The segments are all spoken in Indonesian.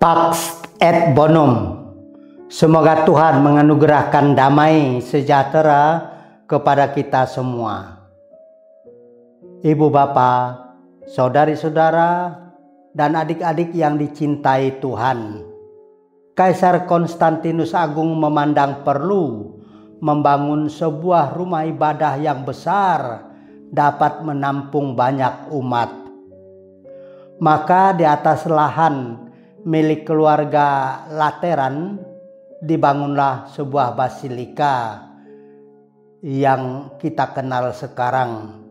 Pax et Bonum. Semoga Tuhan menganugerahkan damai sejahtera kepada kita semua. Ibu bapak, saudari-saudara, dan adik-adik yang dicintai Tuhan. Kaisar Konstantinus Agung memandang perlu membangun sebuah rumah ibadah yang besar dapat menampung banyak umat. Maka di atas lahan milik keluarga Lateran dibangunlah sebuah basilika yang kita kenal sekarang.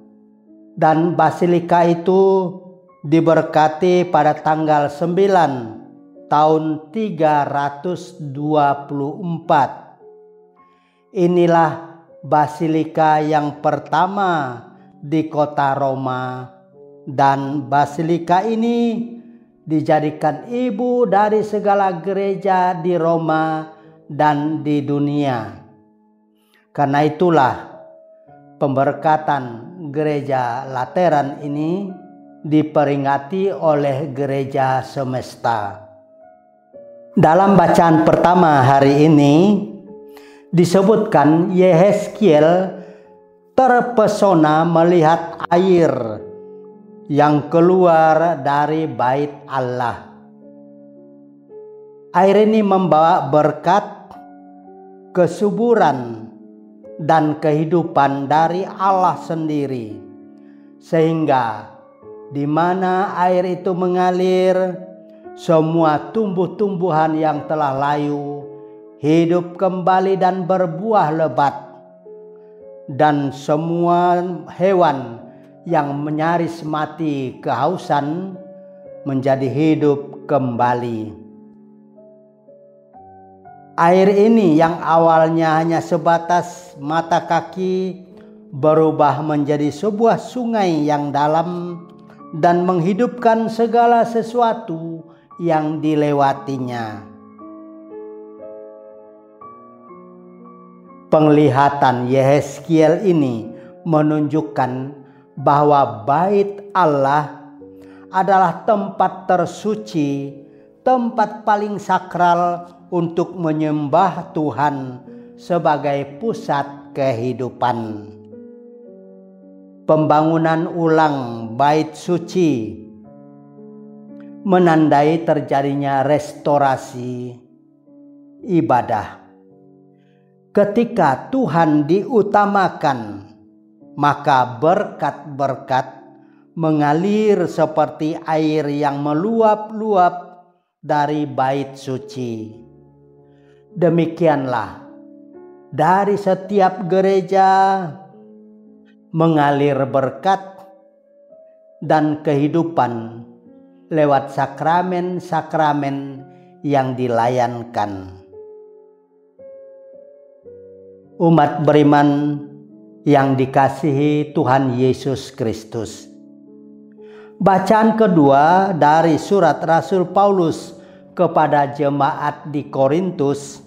Dan basilika itu diberkati pada tanggal 9 tahun 324. Inilah basilika yang pertama di kota Roma, dan basilika ini dijadikan ibu dari segala gereja di Roma dan di dunia. Karena itulah pemberkatan gereja Lateran ini diperingati oleh gereja semesta. Dalam bacaan pertama hari ini disebutkan Yehezkiel terpesona melihat air yang keluar dari bait Allah. Air ini membawa berkat, kesuburan, dan kehidupan dari Allah sendiri. Sehingga di mana air itu mengalir, semua tumbuh-tumbuhan yang telah layu hidup kembali dan berbuah lebat. Dan semua hewan yang nyaris mati kehausan menjadi hidup kembali. Air ini yang awalnya hanya sebatas mata kaki berubah menjadi sebuah sungai yang dalam dan menghidupkan segala sesuatu yang dilewatinya. Penglihatan Yehezkiel ini menunjukkan bahwa bait Allah adalah tempat tersuci, tempat paling sakral untuk menyembah Tuhan sebagai pusat kehidupan. Pembangunan ulang bait suci menandai terjadinya restorasi ibadah. Ketika Tuhan diutamakan, maka berkat-berkat mengalir seperti air yang meluap-luap dari bait suci. Demikianlah dari setiap gereja mengalir berkat dan kehidupan lewat sakramen-sakramen yang dilayankan. Umat beriman yang dikasihi Tuhan Yesus Kristus. Bacaan kedua dari surat Rasul Paulus kepada jemaat di Korintus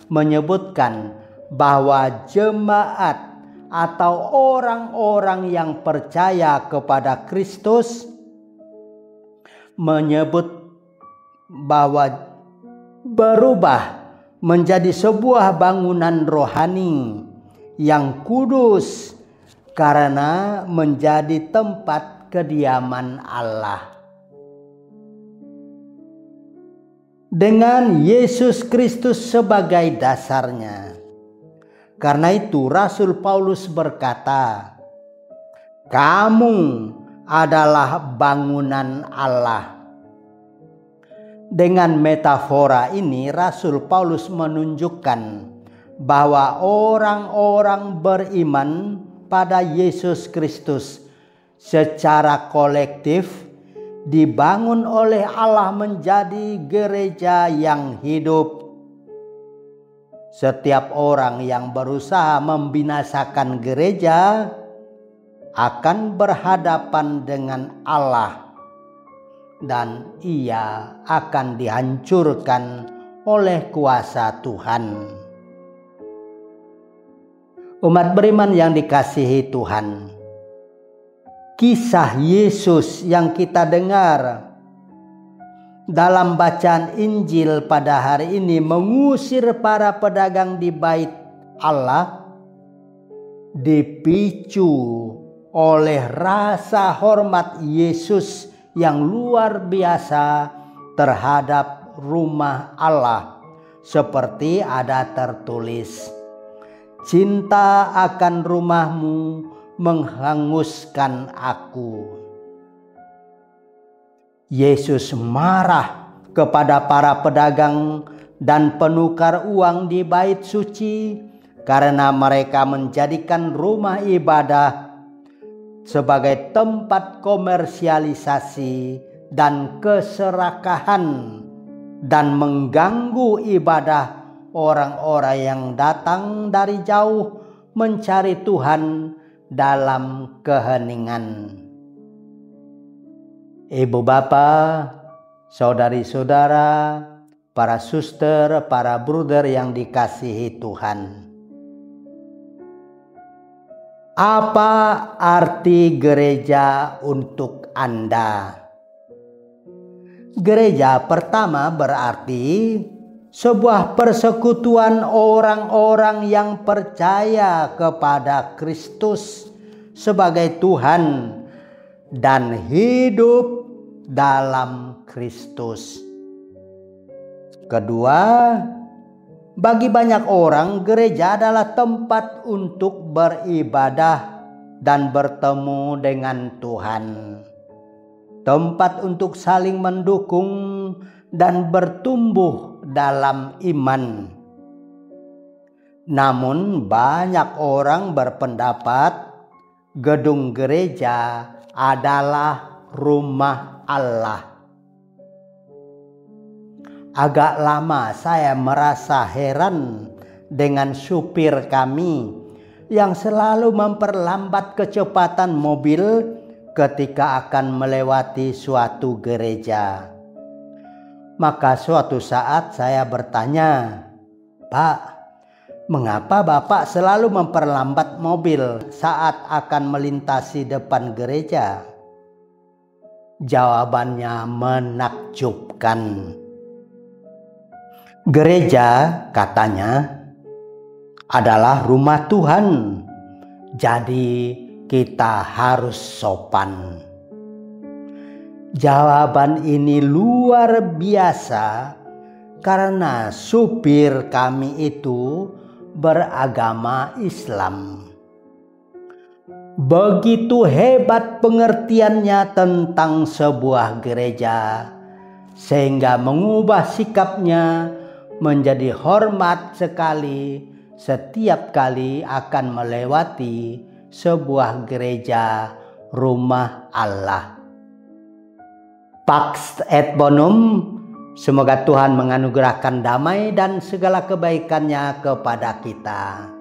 menyebutkan bahwa jemaat atau orang-orang yang percaya kepada Kristus menyebut bahwa berubah menjadi sebuah bangunan rohani yang kudus karena menjadi tempat kediaman Allah. Dengan Yesus Kristus sebagai dasarnya. Karena itu Rasul Paulus berkata, "Kamu adalah bangunan Allah." Dengan metafora ini Rasul Paulus menunjukkan bahwa orang-orang beriman pada Yesus Kristus secara kolektif dibangun oleh Allah menjadi gereja yang hidup. Setiap orang yang berusaha membinasakan gereja akan berhadapan dengan Allah, dan ia akan dihancurkan oleh kuasa Tuhan. Umat beriman yang dikasihi Tuhan, kisah Yesus yang kita dengar dalam bacaan Injil pada hari ini mengusir para pedagang di bait Allah dipicu oleh rasa hormat Yesus yang luar biasa terhadap rumah Allah, seperti ada tertulis, "Cinta akan rumahmu menghanguskan aku." Yesus marah kepada para pedagang dan penukar uang di bait suci karena mereka menjadikan rumah ibadah sebagai tempat komersialisasi dan keserakahan dan mengganggu ibadah orang-orang yang datang dari jauh mencari Tuhan dalam keheningan. Ibu bapa, saudari-saudara, para suster, para bruder yang dikasihi Tuhan. Apa arti gereja untuk Anda? Gereja pertama berarti sebuah persekutuan orang-orang yang percaya kepada Kristus sebagai Tuhan dan hidup dalam Kristus. Kedua, bagi banyak orang gereja adalah tempat untuk beribadah dan bertemu dengan Tuhan. Tempat untuk saling mendukung dan bertumbuh dalam iman. Namun banyak orang berpendapat gedung gereja adalah rumah Allah. Agak lama saya merasa heran dengan supir kami yang selalu memperlambat kecepatan mobil ketika akan melewati suatu gereja. Maka suatu saat saya bertanya, "Pak, mengapa Bapak selalu memperlambat mobil saat akan melintasi depan gereja?" Jawabannya menakjubkan. Gereja, katanya, adalah rumah Tuhan. Jadi kita harus sopan. Jawaban ini luar biasa karena supir kami itu beragama Islam. Begitu hebat pengertiannya tentang sebuah gereja, sehingga mengubah sikapnya menjadi hormat sekali setiap kali akan melewati sebuah gereja rumah Allah. Pax et Bonum, semoga Tuhan menganugerahkan damai dan segala kebaikannya kepada kita.